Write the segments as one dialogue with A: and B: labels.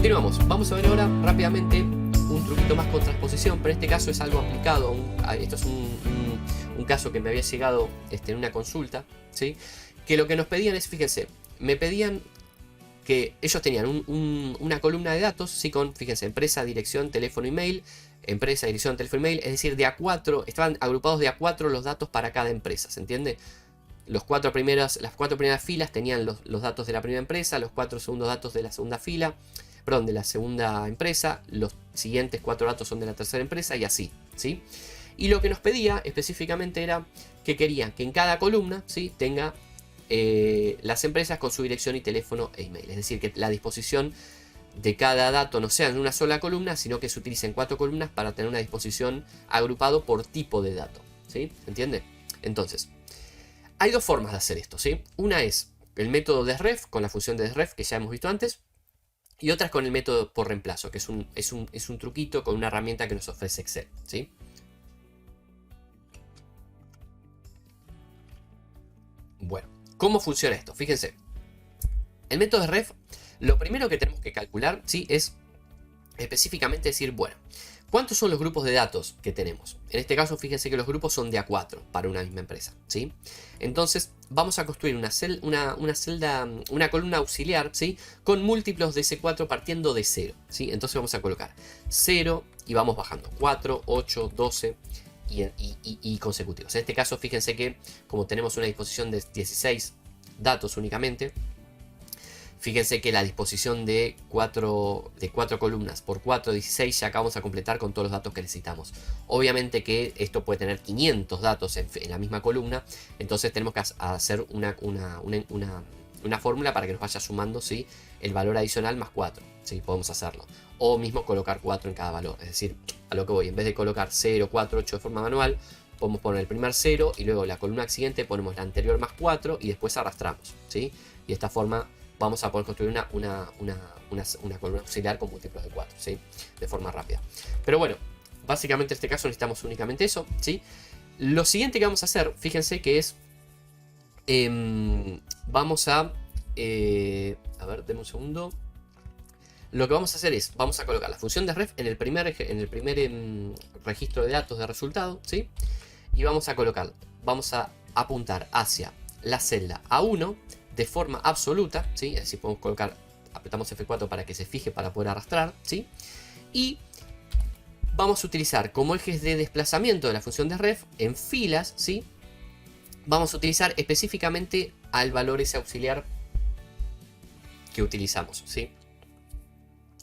A: Continuamos. Vamos a ver ahora rápidamente un truquito más con transposición, pero en este caso es algo aplicado. Esto es un caso que me había llegado en una consulta, ¿sí? Que lo que nos pedían es, fíjense, me pedían que ellos tenían una columna de datos, ¿sí? Con, fíjense, empresa, dirección, teléfono, email, empresa, dirección, teléfono, email, es decir, de A4, estaban agrupados de A4 los datos para cada empresa, ¿se entiende? Las cuatro primeras filas tenían los datos de la primera empresa, los 4 segundos datos de la segunda fila, perdón, de la segunda empresa, los siguientes 4 datos son de la tercera empresa y así, ¿sí? Y lo que nos pedía específicamente era que querían que en cada columna, ¿sí? Tenga las empresas con su dirección y teléfono e email. Es decir, que la disposición de cada dato no sea en una sola columna, sino que se utilicen 4 columnas para tener una disposición agrupado por tipo de dato, ¿sí? ¿Entiende? Entonces, hay dos formas de hacer esto, ¿sí? Una es el método desref, con la función de desref que ya hemos visto antes, y otra es con el método por reemplazo, que es un truquito con una herramienta que nos ofrece Excel, ¿sí? Bueno, ¿cómo funciona esto? Fíjense, el método desref, lo primero que tenemos que calcular, ¿sí? Es específicamente decir, bueno, ¿cuántos son los grupos de datos que tenemos? En este caso, fíjense que los grupos son de A4 para una misma empresa, ¿sí? Entonces, vamos a construir una columna auxiliar, ¿sí? Con múltiplos de ese 4 partiendo de 0, ¿sí? Entonces vamos a colocar 0 y vamos bajando 4, 8, 12 y consecutivos. En este caso, fíjense que como tenemos una disposición de 16 datos únicamente, fíjense que la disposición de 4 columnas por 4, 16, ya acabamos a completar con todos los datos que necesitamos. Obviamente que esto puede tener 500 datos en la misma columna, entonces tenemos que hacer una fórmula para que nos vaya sumando, ¿sí? El valor adicional más 4, ¿sí? Podemos hacerlo. O mismo colocar 4 en cada valor, es decir, a lo que voy, en vez de colocar 0, 4, 8 de forma manual, podemos poner el primer 0 y luego la columna siguiente ponemos la anterior más 4 y después arrastramos, ¿sí? Y de esta forma vamos a poder construir una columna auxiliar con múltiplos de 4, ¿sí? De forma rápida. Pero bueno, básicamente en este caso necesitamos únicamente eso, ¿sí? Lo siguiente que vamos a hacer, fíjense que es... vamos a ver, denme un segundo. Lo que vamos a hacer es, vamos a colocar la función de ref en el primer registro de datos de resultado, ¿sí? Y vamos a apuntar hacia la celda A1 de forma absoluta, ¿sí? Es decir, podemos colocar, apretamos F4 para que se fije para poder arrastrar, ¿sí? Y vamos a utilizar como ejes de desplazamiento de la función de ref en filas, ¿sí? Vamos a utilizar específicamente al valor ese auxiliar que utilizamos, ¿sí?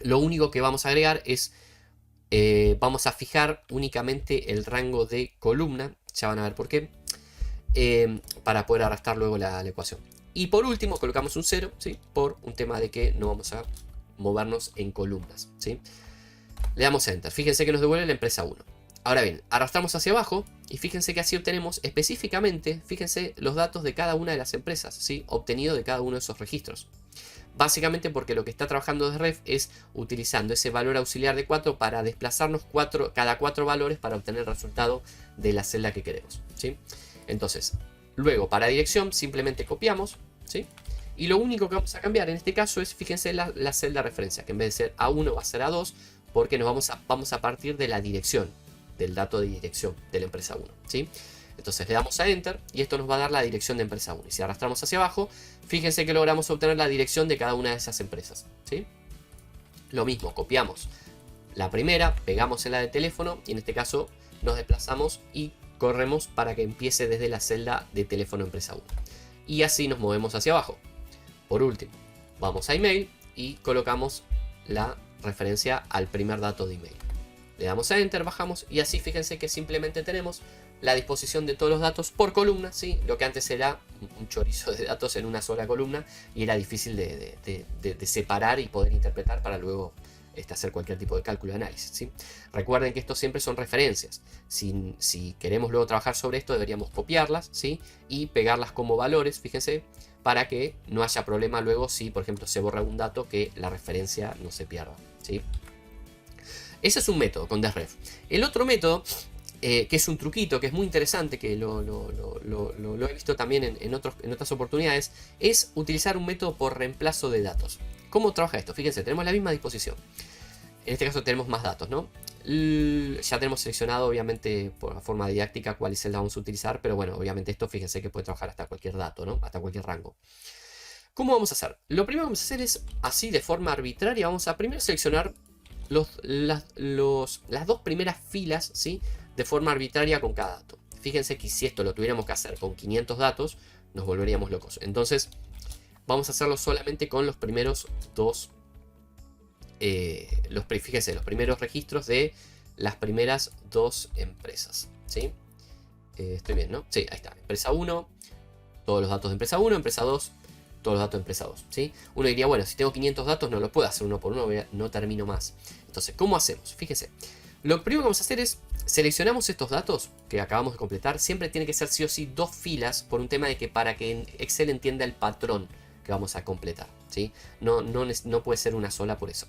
A: Lo único que vamos a agregar es, vamos a fijar únicamente el rango de columna, ya van a ver por qué, para poder arrastrar luego la ecuación. Y por último colocamos un 0, ¿sí? Por un tema de que no vamos a movernos en columnas, ¿sí? Le damos Enter, fíjense que nos devuelve la empresa 1. Ahora bien, arrastramos hacia abajo y fíjense que así obtenemos específicamente, fíjense, los datos de cada una de las empresas, ¿sí? Obtenido de cada uno de esos registros. Básicamente porque lo que está trabajando desref es utilizando ese valor auxiliar de 4 para desplazarnos cada 4 valores para obtener el resultado de la celda que queremos, ¿sí? Entonces, luego para dirección simplemente copiamos, ¿sí? Y lo único que vamos a cambiar en este caso es, fíjense, la celda de referencia, que en vez de ser A1 va a ser A2, porque vamos a partir de la dirección, del dato de dirección de la empresa 1, ¿sí? Entonces le damos a Enter y esto nos va a dar la dirección de empresa 1. Y si arrastramos hacia abajo, fíjense que logramos obtener la dirección de cada una de esas empresas, ¿sí? Lo mismo, copiamos la primera, pegamos en la de teléfono y en este caso nos desplazamos y corremos para que empiece desde la celda de teléfono empresa 1. Y así nos movemos hacia abajo. Por último, vamos a email y colocamos la referencia al primer dato de email. Le damos a Enter, bajamos y así fíjense que simplemente tenemos la disposición de todos los datos por columna, ¿sí? Lo que antes era un chorizo de datos en una sola columna y era difícil de separar y poder interpretar para luego hacer cualquier tipo de cálculo de análisis, ¿sí? Recuerden que estos siempre son referencias. Si queremos luego trabajar sobre esto deberíamos copiarlas, ¿sí? Y pegarlas como valores, fíjense, para que no haya problema luego si, por ejemplo, se borra un dato, que la referencia no se pierda, ¿sí? Ese es un método con desref. El otro método que es un truquito que es muy interesante, que lo he visto también en otras oportunidades, es utilizar un método por reemplazo de datos. ¿Cómo trabaja esto? Fíjense, tenemos la misma disposición. En este caso tenemos más datos, ¿no? Ya tenemos seleccionado, obviamente, por forma didáctica cuáles celdas vamos a utilizar, pero bueno, obviamente esto, fíjense que puede trabajar hasta cualquier dato, ¿no? Hasta cualquier rango. ¿Cómo vamos a hacer? Lo primero que vamos a hacer es, así de forma arbitraria, vamos a primero seleccionar las dos primeras filas, ¿sí? De forma arbitraria con cada dato. Fíjense que si esto lo tuviéramos que hacer con 500 datos, nos volveríamos locos. Entonces, vamos a hacerlo solamente con los primeros dos, fíjense, los primeros registros de las primeras dos empresas, ¿sí? Estoy bien, ¿no? Sí, ahí está. Empresa 1, todos los datos de empresa 1, empresa 2, todos los datos de empresa 2, ¿sí? Uno diría, bueno, si tengo 500 datos no lo puedo hacer uno por uno, no termino más. Entonces, ¿cómo hacemos? Fíjense, lo primero que vamos a hacer es, seleccionamos estos datos que acabamos de completar, siempre tiene que ser sí o sí dos filas, por un tema de que para que Excel entienda el patrón que vamos a completar, ¿sí? No puede ser una sola por eso.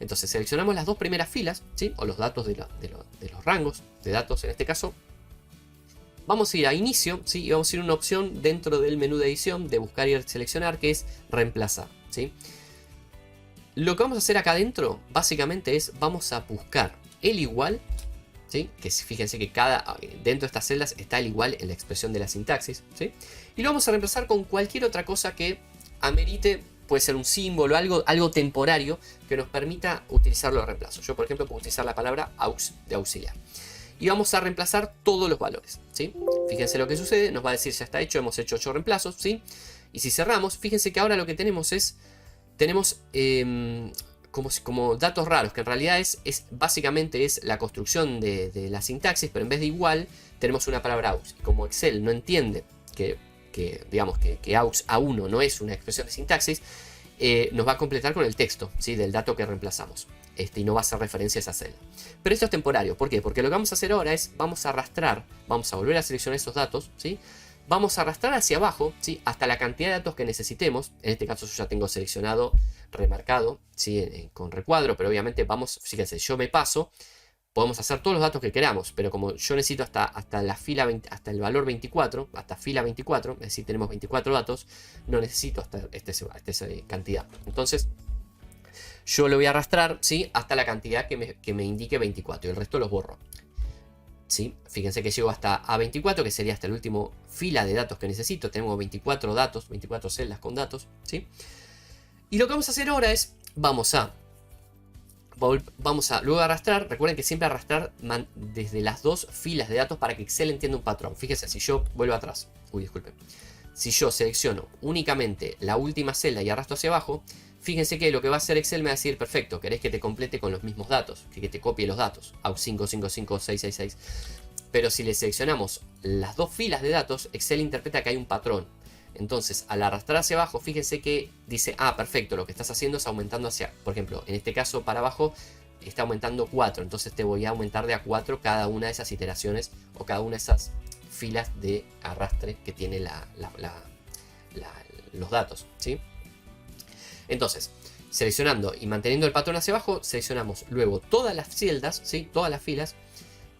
A: Entonces, seleccionamos las dos primeras filas, ¿sí? O los datos de los rangos de datos en este caso. Vamos a ir a inicio, ¿sí? Y vamos a ir a una opción dentro del menú de edición de buscar y seleccionar, que es reemplazar, ¿sí? Lo que vamos a hacer acá adentro básicamente es, vamos a buscar el igual, ¿sí? Que fíjense que dentro de estas celdas está el igual en la expresión de la sintaxis, ¿sí? Y lo vamos a reemplazar con cualquier otra cosa que amerite, puede ser un símbolo, algo temporario que nos permita utilizarlo de reemplazo. Yo, por ejemplo, puedo utilizar la palabra aux de auxiliar. Y vamos a reemplazar todos los valores, ¿sí? Fíjense lo que sucede, nos va a decir ya está hecho, hemos hecho 8 reemplazos, ¿sí? Y si cerramos, fíjense que ahora lo que tenemos es, como datos raros, que en realidad básicamente es la construcción de la sintaxis, pero en vez de igual, tenemos una palabra aux. Y como Excel no entiende digamos que aux A1 no es una expresión de sintaxis, nos va a completar con el texto, ¿sí? Del dato que reemplazamos. Y no va a hacer referencia a esa celda. Pero esto es temporario. ¿Por qué? Porque lo que vamos a hacer ahora es, vamos a arrastrar, vamos a volver a seleccionar esos datos, ¿sí? Vamos a arrastrar hacia abajo, ¿sí? Hasta la cantidad de datos que necesitemos. En este caso yo ya tengo seleccionado, remarcado, ¿sí? Con recuadro, pero obviamente fíjense, yo me paso. Podemos hacer todos los datos que queramos, pero como yo necesito hasta la fila 20, hasta el valor 24, hasta fila 24, es decir, tenemos 24 datos, no necesito hasta esta cantidad. Entonces, yo lo voy a arrastrar, ¿sí? Hasta la cantidad que me indique 24 y el resto los borro, ¿sí? Fíjense que llego hasta A24, que sería hasta la última fila de datos que necesito. Tenemos 24 datos, 24 celdas con datos, ¿sí? Y lo que vamos a hacer ahora es, vamos a luego arrastrar. Recuerden que siempre arrastrar desde las dos filas de datos para que Excel entienda un patrón. Fíjense, si yo vuelvo atrás, disculpen. Si yo selecciono únicamente la última celda y arrastro hacia abajo, fíjense que lo que va a hacer Excel me va a decir, perfecto, querés que te complete con los mismos datos, que te copie los datos, aux 555666. Pero si le seleccionamos las dos filas de datos, Excel interpreta que hay un patrón. Entonces, al arrastrar hacia abajo, fíjense que dice, perfecto, lo que estás haciendo es aumentando por ejemplo, en este caso para abajo está aumentando 4, entonces te voy a aumentar de a 4 cada una de esas iteraciones o cada una de esas filas de arrastre que tiene los datos, ¿sí? Entonces, seleccionando y manteniendo el patrón hacia abajo, seleccionamos luego todas las celdas, ¿sí? Todas las filas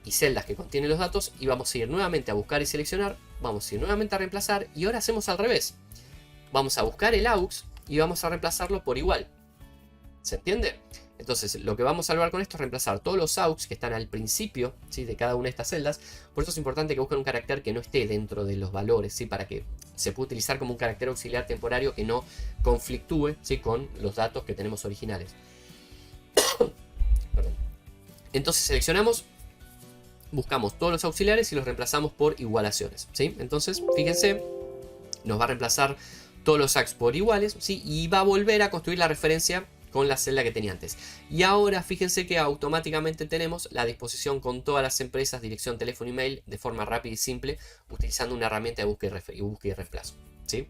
A: y celdas que contienen los datos, y vamos a ir nuevamente a buscar y seleccionar, vamos a ir nuevamente a reemplazar, y ahora hacemos al revés. Vamos a buscar el aux y vamos a reemplazarlo por igual. ¿Se entiende? Entonces, lo que vamos a lograr con esto es reemplazar todos los aux que están al principio, ¿sí? De cada una de estas celdas. Por eso es importante que busquen un carácter que no esté dentro de los valores, ¿sí? Para que se pueda utilizar como un carácter auxiliar temporario que no conflictúe, ¿sí? Con los datos que tenemos originales. Perdón. Entonces seleccionamos, buscamos todos los auxiliares y los reemplazamos por igualaciones, ¿sí? Entonces, fíjense, nos va a reemplazar todos los aux por iguales, ¿sí? Y va a volver a construir la referencia con la celda que tenía antes. Y ahora fíjense que automáticamente tenemos la disposición con todas las empresas, dirección, teléfono, email, de forma rápida y simple, utilizando una herramienta de búsqueda y reemplazo, ¿sí?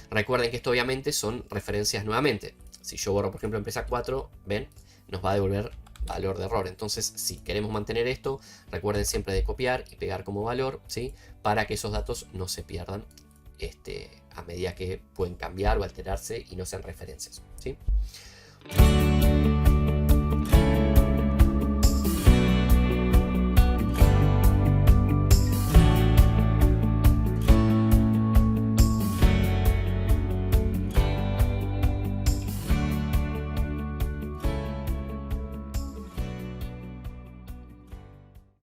A: Recuerden que esto obviamente son referencias nuevamente. Si yo borro, por ejemplo, empresa 4, ven, nos va a devolver valor de error. Entonces, si queremos mantener esto, recuerden siempre de copiar y pegar como valor, ¿sí? Para que esos datos no se pierdan a medida que pueden cambiar o alterarse y no sean referencias, ¿sí?